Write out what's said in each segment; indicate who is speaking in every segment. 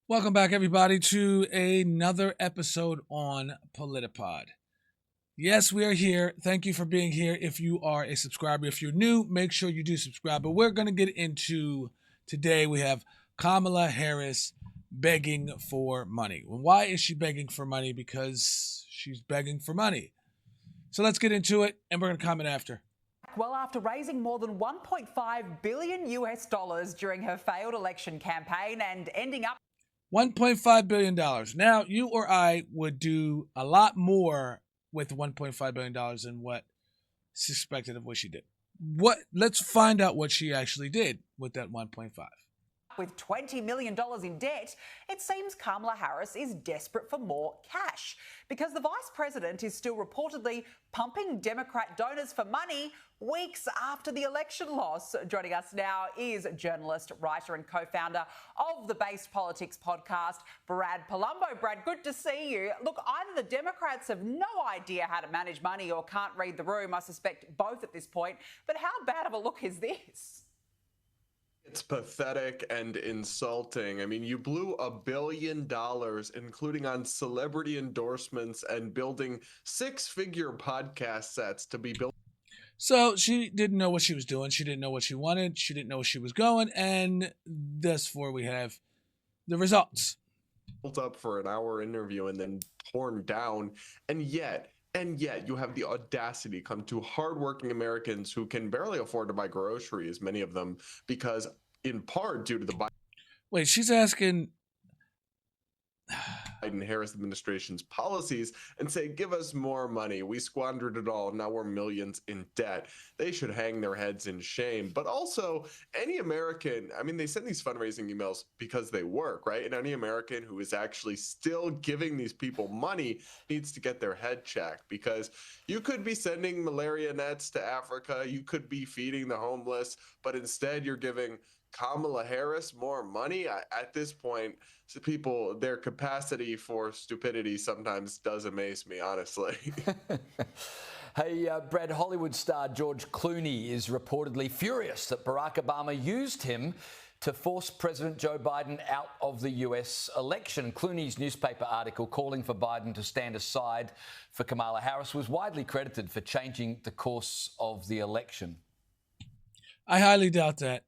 Speaker 1: Welcome back, everybody, to another episode on Politapod. Yes, we are here. Thank you for being here. If you are a subscriber, if you're new, make sure you do subscribe. But we're going to get into today. We have Kamala Harris begging for money. Well, why is she begging for money? Because she's begging for money. So let's get into it, and we're going to comment after.
Speaker 2: Well, after raising more than 1.5 billion US dollars during her failed election campaign and ending up
Speaker 1: $1.5 billion. Now, you or I would do a lot more with $1.5 billion than what suspected of what she did. Let's find out what she actually did with that 1.5.
Speaker 2: with $20 million in debt, it seems Kamala Harris is desperate for more cash because the vice president is still reportedly pumping Democrat donors for money weeks after the election loss. Joining us now is journalist, writer and co-founder of the Base Politics podcast, Brad Palumbo. Brad, good to see you. Look, either the Democrats have no idea how to manage money or can't read the room. I suspect both at this point. But how bad of a look is this?
Speaker 3: It's pathetic and insulting. I mean, you blew $1 billion, including on celebrity endorsements and building six-figure podcast sets to be built.
Speaker 1: So she didn't know what she was doing. She didn't know what she wanted. She didn't know where she was going. And therefore we have the results.
Speaker 3: Built up for an hour interview and then torn down. And yet you have the audacity come to hardworking Americans who can barely afford to buy groceries, many of them, because in part due to the
Speaker 1: Wait, she's asking
Speaker 3: Biden-Harris administration's policies and say, give us more money. We squandered it all. Now we're millions in debt. They should hang their heads in shame. But also any American, I mean, they send these fundraising emails because they work, right? And any American who is actually still giving these people money needs to get their head checked, because you could be sending malaria nets to Africa. You could be feeding the homeless, but instead you're giving Kamala Harris more money. At this point, so people, their capacity for stupidity sometimes does amaze me, honestly.
Speaker 4: Hey, Brad, Hollywood star George Clooney is reportedly furious that Barack Obama used him to force President Joe Biden out of the US election. Clooney's newspaper article calling for Biden to stand aside for Kamala Harris was widely credited for changing the course of the election.
Speaker 1: I highly doubt that.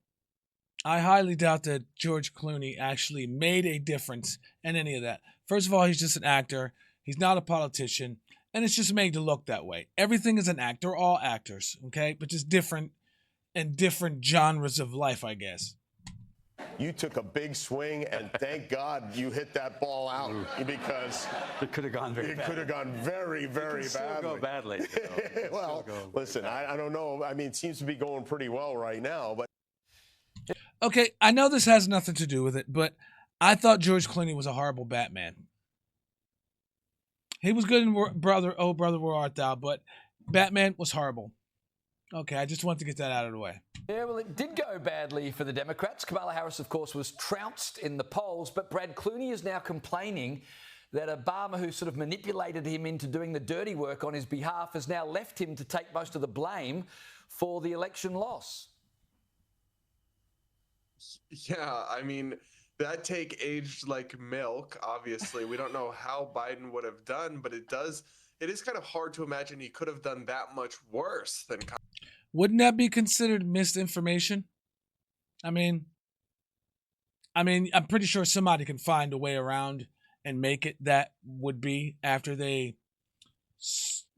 Speaker 1: I highly doubt that George Clooney actually made a difference in any of that. First of all, he's just an actor. He's not a politician. And it's just made to look that way. Everything is an act. They're all actors, okay? But just different and different genres of life, I guess.
Speaker 5: You took a big swing, and thank God you hit that ball out, because
Speaker 6: it could have gone very badly.
Speaker 5: It could have gone very, very
Speaker 6: Still
Speaker 5: badly.
Speaker 6: go badly.
Speaker 5: Well, listen, I don't know. I mean, it seems to be going pretty well right now, but.
Speaker 1: Okay, I know this has nothing to do with it, but I thought George Clooney was a horrible Batman. He was good in Brother, Where Art Thou, but Batman was horrible. Okay, I just wanted to get that out of the way.
Speaker 4: Yeah, well, it did go badly for the Democrats. Kamala Harris, of course, was trounced in the polls, but Brad Clooney is now complaining that Obama, who sort of manipulated him into doing the dirty work on his behalf, has now left him to take most of the blame for the election loss.
Speaker 3: Yeah, I mean, that take aged like milk. Obviously, we don't know how Biden would have done, but it is kind of hard to imagine he could have done that much worse than.
Speaker 1: Wouldn't that be considered misinformation? I mean, I'm pretty sure somebody can find a way around and make it that would be after they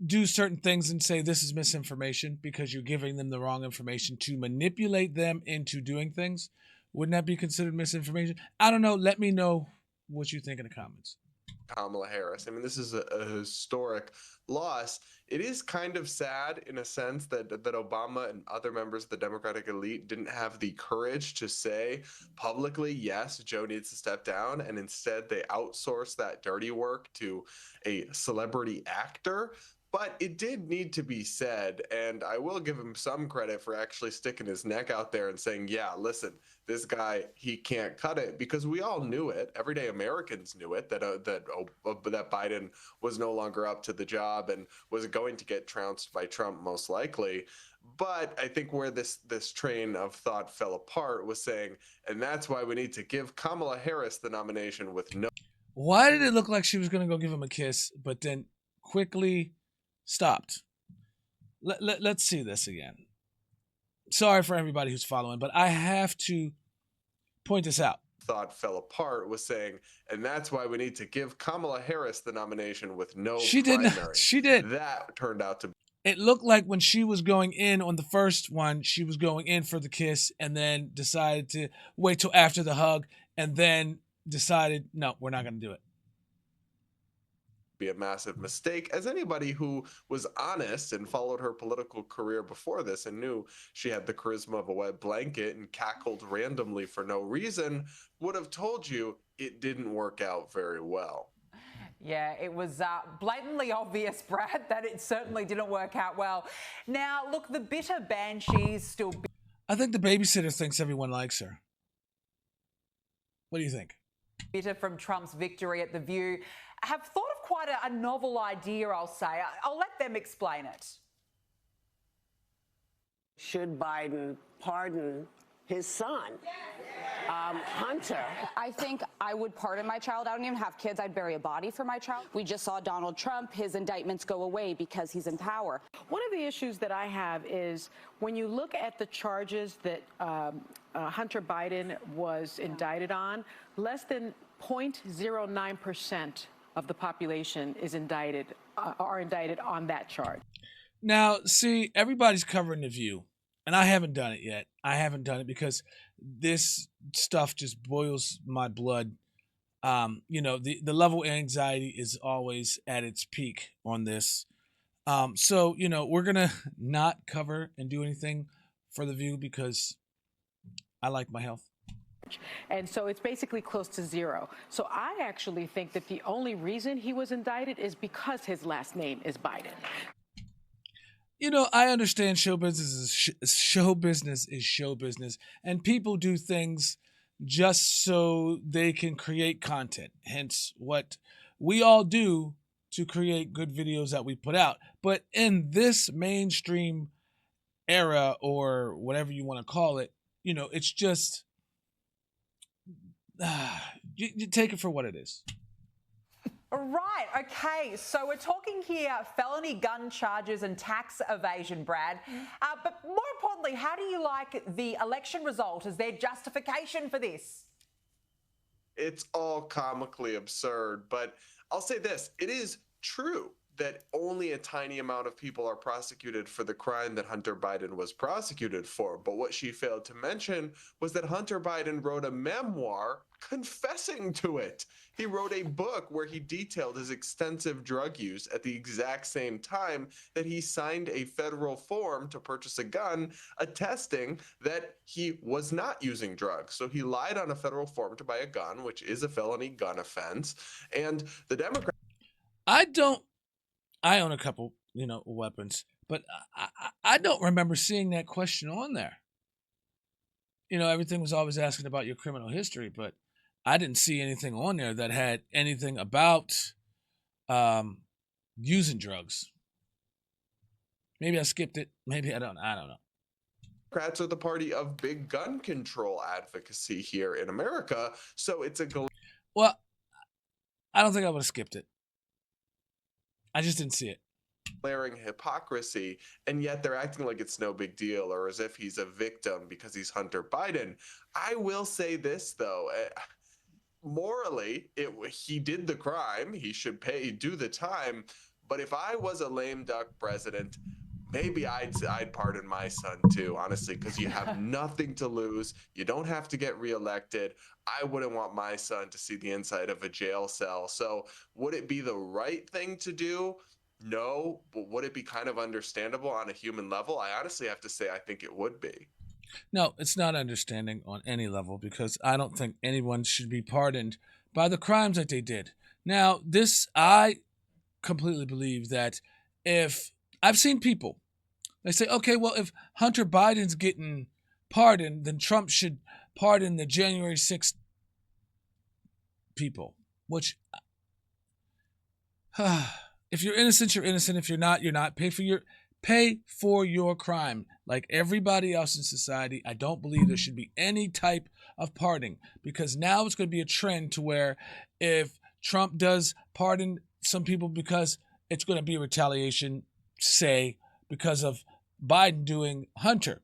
Speaker 1: do certain things and say this is misinformation because you're giving them the wrong information to manipulate them into doing things. Wouldn't that be considered misinformation? I don't know. Let me know what you think in the comments.
Speaker 3: Kamala Harris. I mean, this is a historic loss. It is kind of sad in a sense that Obama and other members of the Democratic elite didn't have the courage to say publicly, yes, Joe needs to step down. And instead they outsourced that dirty work to a celebrity actor. But it did need to be said, and I will give him some credit for actually sticking his neck out there and saying, yeah, listen, this guy, he can't cut it, because we all knew it. Everyday Americans knew it, that Biden was no longer up to the job and was going to get trounced by Trump most likely. But I think where this train of thought fell apart was saying, and that's why we need to give Kamala Harris the nomination with no.
Speaker 1: Why did it look like she was going to go give him a kiss, but then quickly stopped? Let's see this again. Sorry for everybody who's following, but I have to point this out.
Speaker 3: Thought fell apart was saying, and that's why we need to give Kamala Harris the nomination with no
Speaker 1: She
Speaker 3: primary.
Speaker 1: did not. She did.
Speaker 3: That turned out to be.
Speaker 1: It looked like when she was going in on the first one, she was going in for the kiss and then decided to wait till after the hug and then decided, no, we're not going to do it.
Speaker 3: Be a massive mistake, as anybody who was honest and followed her political career before this and knew she had the charisma of a wet blanket and cackled randomly for no reason would have told you it didn't work out very well.
Speaker 2: Yeah, it was blatantly obvious, Brad, that it certainly didn't work out well. Now, look, the bitter banshees still...
Speaker 1: I think the babysitter thinks everyone likes her. What do you think?
Speaker 2: Bitter from Trump's victory at The View have thought of quite a novel idea, I'll say. I'll let them explain it.
Speaker 6: Should Biden pardon his son, Hunter?
Speaker 7: I think I would pardon my child. I don't even have kids. I'd bury a body for my child. We just saw Donald Trump. His indictments go away because he's in power.
Speaker 6: One of the issues that I have is when you look at the charges that Hunter Biden was indicted on, less than 0.09% of the population is indicted, are indicted on that charge.
Speaker 1: Now, see, everybody's covering The View, and I haven't done it yet. I haven't done it because this stuff just boils my blood. The level of anxiety is always at its peak on this. So, we're going to not cover and do anything for The View because I like my health.
Speaker 6: And so it's basically close to zero. So I actually think that the only reason he was indicted is because his last name is Biden.
Speaker 1: I understand show business is show business, and people do things just so they can create content. Hence, what we all do to create good videos that we put out. But in this mainstream era, or whatever you want to call it, it's just you take it for what it is.
Speaker 2: Right, okay, so we're talking here felony gun charges and tax evasion, Brad. But more importantly, how do you like the election result? Is there justification for this?
Speaker 3: It's all comically absurd, but I'll say this, it is true that only a tiny amount of people are prosecuted for the crime that Hunter Biden was prosecuted for. But what she failed to mention was that Hunter Biden wrote a memoir confessing to it. He wrote a book where he detailed his extensive drug use at the exact same time that he signed a federal form to purchase a gun, attesting that he was not using drugs. So he lied on a federal form to buy a gun, which is a felony gun offense. And the Democrats...
Speaker 1: I own a couple, weapons, but I don't remember seeing that question on there. Everything was always asking about your criminal history, but I didn't see anything on there that had anything about using drugs. Maybe I skipped it. Maybe I don't know.
Speaker 3: Democrats are the party of big gun control advocacy here in America, so it's a...
Speaker 1: Well, I don't think I would have skipped it. I just didn't see it.
Speaker 3: Glaring hypocrisy, and yet they're acting like it's no big deal or as if he's a victim because he's Hunter Biden. I will say this, though. Morally, he did the crime. He should do the time. But if I was a lame duck president, maybe I'd pardon my son too, honestly, because you have nothing to lose. You don't have to get reelected. I wouldn't want my son to see the inside of a jail cell. So would it be the right thing to do? No, but would it be kind of understandable on a human level? I honestly have to say I think it would be.
Speaker 1: No, it's not understanding on any level because I don't think anyone should be pardoned by the crimes that they did. Now, I completely believe that if I've seen people, they say, okay, well, if Hunter Biden's getting pardoned, then Trump should pardon the January 6th people, which if you're innocent, you're innocent. If you're not, you're not. Pay for Pay for your crime. Like everybody else in society, I don't believe there should be any type of pardon, because now it's going to be a trend to where if Trump does pardon some people because it's going to be a retaliation, say, because of Biden doing Hunter.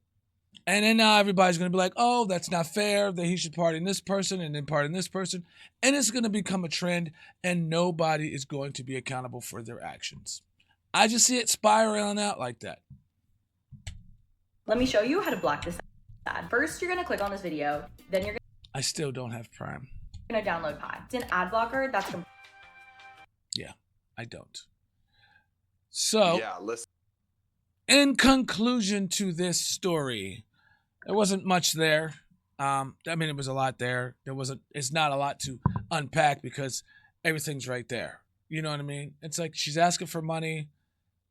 Speaker 1: And then now everybody's going to be like, oh, that's not fair, that he should pardon this person and then pardon this person. And it's going to become a trend, and nobody is going to be accountable for their actions. I just see it spiraling out like that.
Speaker 8: Let me show you how to block this ad. First, you're going to click on this video. Then you're
Speaker 1: I still don't have Prime.
Speaker 8: going to download Pi. It's an ad blocker that's...
Speaker 1: Yeah, I don't. So,
Speaker 3: Yeah, listen.
Speaker 1: in conclusion to this story, there wasn't much there. I mean, it was a lot there. It's not a lot to unpack because everything's right there. You know what I mean? It's like she's asking for money,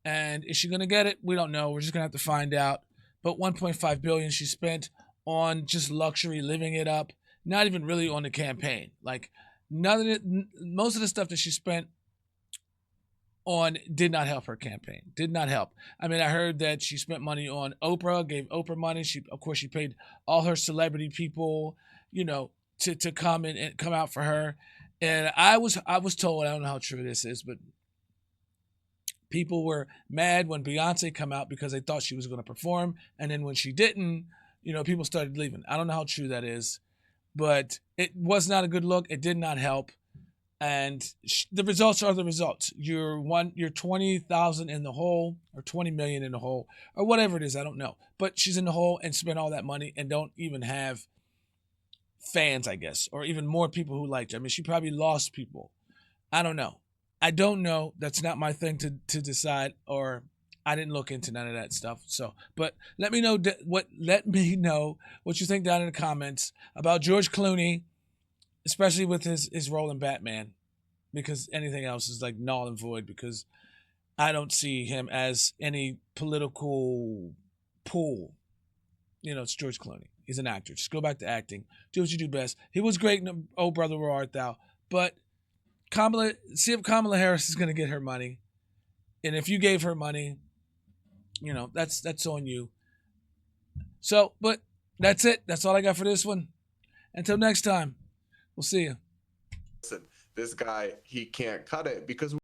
Speaker 1: and is she going to get it? We don't know. We're just going to have to find out. But $1.5 billion she spent on just luxury, living it up, not even really on the campaign. Like, most of the stuff that she spent on did not help her campaign. Did not help. I mean, I heard that she spent money on Oprah, gave Oprah money. She paid all her celebrity people, to come and come out for her. And I was told, I don't know how true this is, but people were mad when Beyonce came out because they thought she was going to perform. And then when she didn't, people started leaving. I don't know how true that is, but it was not a good look. It did not help. And the results are the results. You're 20,000 in the hole, or 20 million in the hole, or whatever it is. I don't know. But she's in the hole and spent all that money and don't even have fans, I guess, or even more people who liked her. I mean, she probably lost people. I don't know. I don't know. That's not my thing to decide, or I didn't look into none of that stuff. So, but let me know what you think down in the comments about George Clooney, especially with his role in Batman, because anything else is like null and void, because I don't see him as any political pool. It's George Clooney. He's an actor. Just go back to acting. Do what you do best. He was great in Oh Brother, Where Art Thou? But see if Kamala Harris is going to get her money. And if you gave her money, that's on you. So, but that's it. That's all I got for this one. Until next time, we'll see you.
Speaker 3: Listen, this guy, he can't cut it because